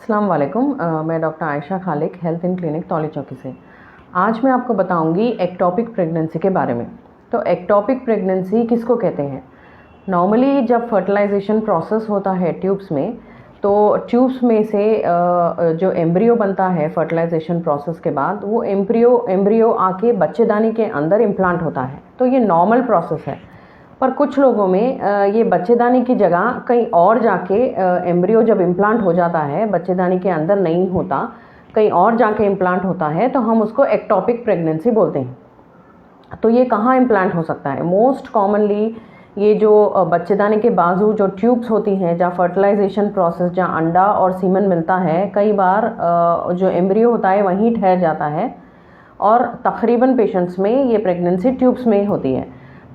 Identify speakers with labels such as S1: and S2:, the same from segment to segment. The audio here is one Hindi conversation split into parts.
S1: अस्सलाम वालेकुम। मैं doctor Ayesha Khaliq, health in clinic तौली चौकी से। आज मैं आपको बताऊंगी एक्टोपिक प्रेगनेंसी के बारे में। तो एक्टोपिक प्रेगनेंसी किसको कहते हैं? नॉर्मली जब फर्टिलाइजेशन प्रोसेस होता है ट्यूब्स में, तो ट्यूब्स में से जो एम्ब्रियो बनता है फर्टिलाइजेशन प्रोसेस के बाद, वो एम्ब्रियो आके बच्चेदानी के अंदर इम्प्लांट होता है। तो ये नॉर्मल प्रोसेस है। पर कुछ लोगों में ये बच्चेदानी की जगह कहीं और जाके एम्ब्रियो जब इम्प्लांट हो जाता है, बच्चेदानी के अंदर नहीं होता, कहीं और जाके इम्प्लांट होता है, तो हम उसको एक्टोपिक प्रेगनेंसी बोलते हैं। तो ये कहाँ इम्प्लांट हो सकता है? मोस्ट कॉमनली ये जो बच्चेदानी के बाजू जो ट्यूब्स होती हैं, जहाँ फर्टिलाइजेशन प्रोसेस, जहाँ अंडा और सीमन मिलता है, कई बार जो एम्ब्रियो होता है वहीं ठहर जाता है और तकरीबन पेशेंट्स में ये प्रेगनेंसी ट्यूब्स में होती है।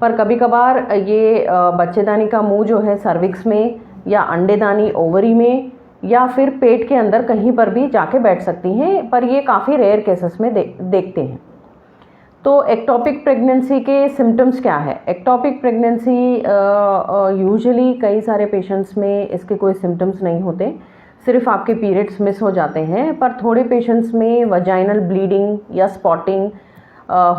S1: पर कभी कभार ये बच्चेदानी का मुंह जो है सर्विक्स में, या अंडेदानी ओवरी में, या फिर पेट के अंदर कहीं पर भी जाके बैठ सकती हैं, पर ये काफ़ी रेयर केसेस में देखते हैं। तो एक्टोपिक प्रेगनेंसी के सिम्टम्स क्या है? एक्टोपिक प्रेगनेंसी यूजुअली कई सारे पेशेंट्स में इसके कोई सिम्टम्स नहीं होते, सिर्फ आपके पीरियड्स मिस हो जाते हैं। पर थोड़े पेशेंट्स में वजाइनल ब्लीडिंग या स्पॉटिंग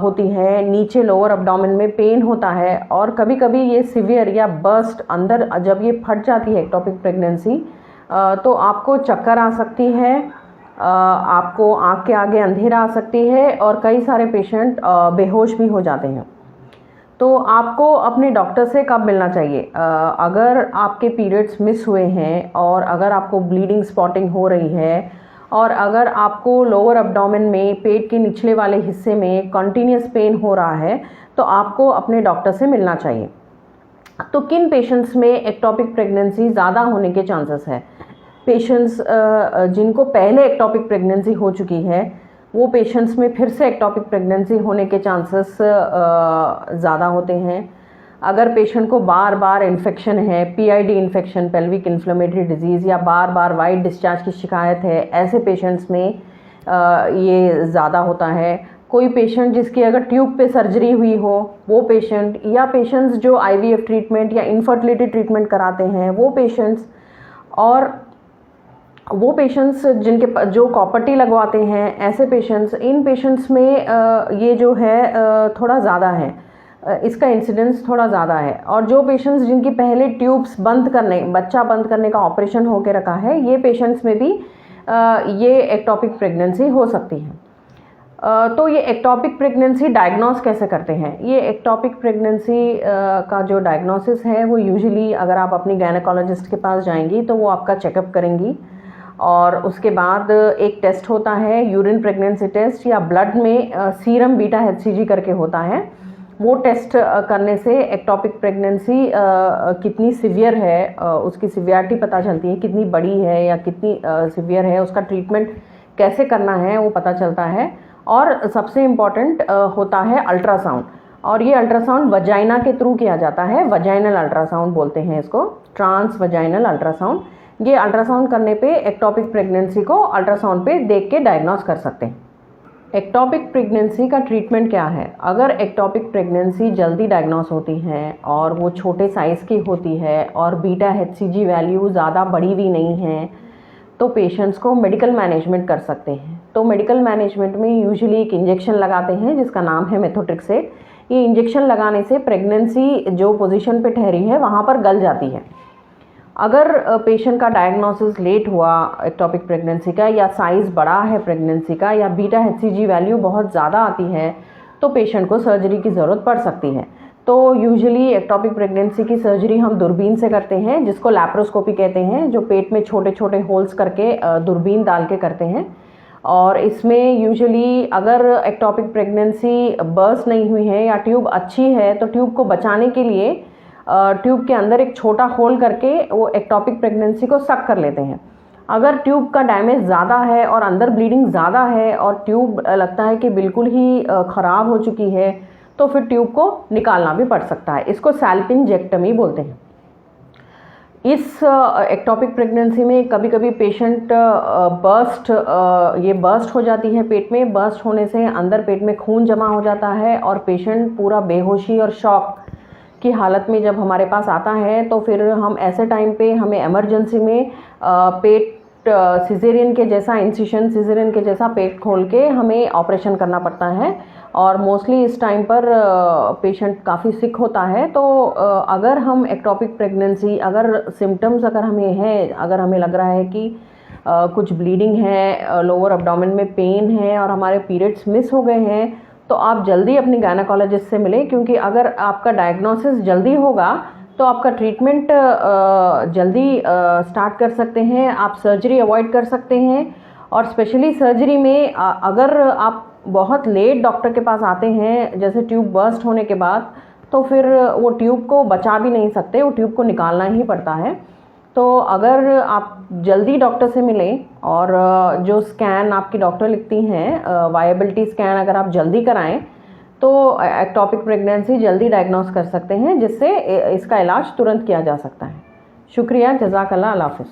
S1: होती है, नीचे लोअर अब्डोमेन में पेन होता है, और कभी कभी ये सिवियर या बर्स्ट अंदर जब ये फट जाती है एक्टोपिक प्रेगनेंसी, तो आपको चक्कर आ सकती है, आपको आँख के आगे अंधेरा आ सकती है, और कई सारे पेशेंट बेहोश भी हो जाते हैं। तो आपको अपने डॉक्टर से कब मिलना चाहिए? अगर आपके पीरियड्स मिस हुए हैं, और अगर आपको ब्लीडिंग स्पॉटिंग हो रही है, और अगर आपको लोअर अब्डोमेन में, पेट के निचले वाले हिस्से में कंटिन्यूस पेन हो रहा है, तो आपको अपने डॉक्टर से मिलना चाहिए। तो किन पेशेंट्स में एक्टोपिक प्रेगनेंसी ज़्यादा होने के चांसेस है? पेशेंट्स जिनको पहले एक्टोपिक प्रेगनेंसी हो चुकी है, वो पेशेंट्स में फिर से एक्टोपिक प्रेगनेंसी होने के चांसेस ज़्यादा होते हैं। अगर पेशेंट को बार बार इन्फेक्शन है, PID infection, pelvic inflammatory disease, या बार बार वाइट डिस्चार्ज की शिकायत है, ऐसे पेशेंट्स में ये ज़्यादा होता है। कोई पेशेंट जिसकी अगर ट्यूब पे सर्जरी हुई हो, वो पेशेंट, या पेशेंट्स जो आईवीएफ ट्रीटमेंट या इनफर्टिलिटी ट्रीटमेंट कराते हैं, वो पेशेंट्स, और वो पेशेंट्स जिनके जो कॉपर लगवाते हैं, ऐसे पेशेंट्स, इन पेशेंट्स में ये जो है थोड़ा ज़्यादा है, इसका इंसिडेंस थोड़ा ज़्यादा है। और जो पेशेंट्स जिनकी पहले ट्यूब्स बच्चा बंद करने का ऑपरेशन होकर रखा है, ये पेशेंट्स में भी ये एक्टोपिक प्रेगनेंसी हो सकती है। तो ये एक्टोपिक प्रेगनेंसी डायग्नोस कैसे करते हैं? ये एक्टोपिक प्रेगनेंसी का जो डायग्नोसिस है, वो यूजुअली अगर आप अपनी गायनेकोलॉजिस्ट के पास जाएंगी तो वो आपका चेकअप करेंगी, और उसके बाद एक टेस्ट होता है, यूरिन प्रेगनेंसी टेस्ट, या ब्लड में सीरम बीटा HCG करके होता है। वो टेस्ट करने से एक्टोपिक प्रेगनेंसी कितनी सिवियर है, उसकी सिवियरिटी पता चलती है, कितनी बड़ी है या कितनी सिवियर है, उसका ट्रीटमेंट कैसे करना है वो पता चलता है। और सबसे इम्पॉर्टेंट होता है अल्ट्रासाउंड, और ये अल्ट्रासाउंड वजाइना के थ्रू किया जाता है, वजाइनल अल्ट्रासाउंड बोलते हैं इसको, ट्रांस वजाइनल अल्ट्रासाउंड। ये अल्ट्रासाउंड करने पे एक्टोपिक प्रेगनेंसी को अल्ट्रासाउंड पे देख के डायग्नोस कर सकते हैं। एक्टोपिक प्रेगनेंसी का ट्रीटमेंट क्या है? अगर एक्टोपिक प्रेगनेंसी जल्दी डायग्नोस होती है और वो छोटे साइज़ की होती है, और बीटा HCG वैल्यू ज़्यादा बढ़ी हुई नहीं है, तो पेशेंट्स को मेडिकल मैनेजमेंट कर सकते हैं। तो मेडिकल मैनेजमेंट में यूजुअली एक इंजेक्शन लगाते हैं जिसका नाम है मेथोट्रेक्सेट। ये इंजेक्शन लगाने से प्रेगनेंसी जो पोजीशन पे ठहरी है वहाँ पर गल जाती है। अगर पेशेंट का डायग्नोसिस लेट हुआ एक्टोपिक प्रेगनेंसी का, या साइज़ बड़ा है प्रेगनेंसी का, या बीटा HCG वैल्यू बहुत ज़्यादा आती है, तो पेशेंट को सर्जरी की ज़रूरत पड़ सकती है। तो यूजुअली एक्टोपिक प्रेगनेंसी की सर्जरी हम दूरबीन से करते हैं, जिसको लैप्रोस्कोपी कहते हैं, जो पेट में छोटे छोटे होल्स करके दूरबीन डाल के करते हैं। और इसमें यूजुअली अगर एक्टोपिक प्रेगनेंसी बर्स्ट नहीं हुई है या ट्यूब अच्छी है, तो ट्यूब को बचाने के लिए ट्यूब के अंदर एक छोटा होल करके वो एक्टोपिक प्रेगनेंसी को सक कर लेते हैं। अगर ट्यूब का डैमेज ज़्यादा है और अंदर ब्लीडिंग ज़्यादा है, और ट्यूब लगता है कि बिल्कुल ही ख़राब हो चुकी है, तो फिर ट्यूब को निकालना भी पड़ सकता है। इसको सैल्पिंजेक्टमी बोलते हैं। इस एक्टोपिक प्रेगनेंसी में कभी कभी पेशेंट बर्स्ट हो जाती है पेट में। बर्स्ट होने से अंदर पेट में खून जमा हो जाता है, और पेशेंट पूरा बेहोशी और शॉक की हालत में जब हमारे पास आता है, तो फिर हम ऐसे टाइम पे हमें इमरजेंसी में पेट सिजेरियन के जैसा इंसिशन, सिजेरियन के जैसा पेट खोल के हमें ऑपरेशन करना पड़ता है। और मोस्टली इस टाइम पर पेशेंट काफ़ी सिक होता है। तो अगर हम एक्टोपिक प्रेगनेंसी, अगर सिम्टम्स अगर हमें है, अगर हमें लग रहा है कि कुछ ब्लीडिंग है, लोअर एब्डोमेन में पेन है और हमारे पीरियड्स मिस हो गए हैं, तो आप जल्दी अपनी गायनेकोलॉजिस्ट से मिलें। क्योंकि अगर आपका डायग्नोसिस जल्दी होगा तो आपका ट्रीटमेंट जल्दी स्टार्ट कर सकते हैं, आप सर्जरी अवॉइड कर सकते हैं। और स्पेशली सर्जरी में अगर आप बहुत लेट डॉक्टर के पास आते हैं, जैसे ट्यूब बर्स्ट होने के बाद, तो फिर वो ट्यूब को बचा भी नहीं सकते, वो ट्यूब को निकालना ही पड़ता है। तो अगर आप जल्दी डॉक्टर से मिलें और जो स्कैन आपकी डॉक्टर लिखती हैं, वायबिलिटी स्कैन, अगर आप जल्दी कराएं तो एक्टोपिक प्रेगनेंसी जल्दी डायग्नोस कर सकते हैं, जिससे इसका इलाज तुरंत किया जा सकता है। शुक्रिया, जज़ाकल्लाह, अल्लाह हाफ़िज़।